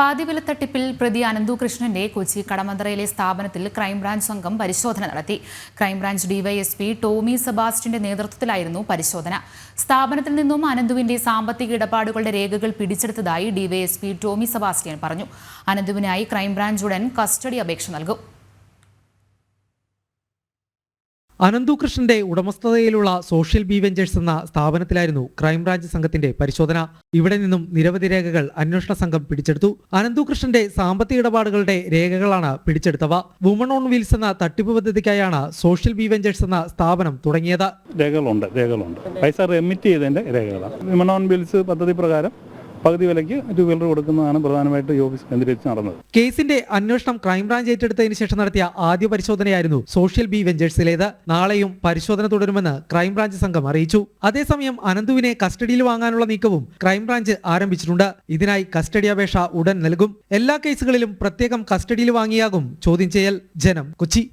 പാതിവിലത്തട്ടിപ്പിൽ പ്രതി അനന്തു കൃഷ്ണന്റെ കൊച്ചി കടമന്ത്രയിലെ സ്ഥാപനത്തിൽ ക്രൈംബ്രാഞ്ച് സംഘം പരിശോധന നടത്തി. ക്രൈംബ്രാഞ്ച് ഡിവൈഎസ്പി ടോമി സെബാസ്റ്റ്യന്റെ നേതൃത്വത്തിലായിരുന്നു പരിശോധന. സ്ഥാപനത്തിൽ നിന്നും അനന്തുവിന്റെ സാമ്പത്തിക ഇടപാടുകളുടെ രേഖകൾ പിടിച്ചെടുത്തതായി ഡിവൈഎസ്പി ടോമി സെബാസ്റ്റ്യൻ പറഞ്ഞു. അനന്തുവിനായി ക്രൈംബ്രാഞ്ച് ഉടൻ കസ്റ്റഡി അപേക്ഷ നൽകും. അനന്തു കൃഷ്ണന്റെ ഉടമസ്ഥതയിലുള്ള സോഷ്യൽ ബി വെഞ്ചേഴ്സ് എന്ന സ്ഥാപനത്തിലായിരുന്നു ക്രൈംബ്രാഞ്ച് സംഘത്തിന്റെ പരിശോധന. ഇവിടെ നിന്നും നിരവധി രേഖകൾ അന്വേഷണ സംഘം പിടിച്ചെടുത്തു. അനന്തു കൃഷ്ണന്റെ സാമ്പത്തിക ഇടപാടുകളുടെ രേഖകളാണ് പിടിച്ചെടുത്തവ. വുമൺ ഓൺ വീൽസ് എന്ന തട്ടിപ്പ് പദ്ധതിക്കായാണ് സോഷ്യൽ ബി വെഞ്ചേഴ്സ് എന്ന സ്ഥാപനം തുടങ്ങിയത്. രേഖകളുണ്ട്. പൈസ റെമിറ്റ് ചെയ്തതിന്റെ രേഖകളാണ്. വുമൺ ഓൺ വീൽസ് പദ്ധതി പ്രകാരം പകുതി വിലയ്ക്ക് 2 വീലർ കൊടുക്കുന്നതാണ് പ്രധാനമായിട്ട് ഈ ഓഫീസ് കേന്ദ്രീകരിച്ച് നടന്നത്. കേസിന്റെ അന്വേഷണം ക്രൈംബ്രാഞ്ച് ഏറ്റെടുത്തതിന് ശേഷം നടത്തിയ ആദ്യ പരിശോധനയായിരുന്നു സോഷ്യൽ ബി വെഞ്ചേഴ്സിലേത്. നാളെയും പരിശോധന തുടരുമെന്ന് ക്രൈംബ്രാഞ്ച് സംഘം അറിയിച്ചു. അതേസമയം അനന്തുവിനെ കസ്റ്റഡിയിൽ വാങ്ങാനുള്ള നീക്കവും ക്രൈംബ്രാഞ്ച് ആരംഭിച്ചിട്ടുണ്ട്. ഇതിനായി കസ്റ്റഡി അപേക്ഷ ഉടൻ നൽകും. എല്ലാ കേസുകളിലും പ്രത്യേകം കസ്റ്റഡിയിൽ വാങ്ങിയാകും ചോദ്യം ചെയ്യൽ. ജനം, കൊച്ചി.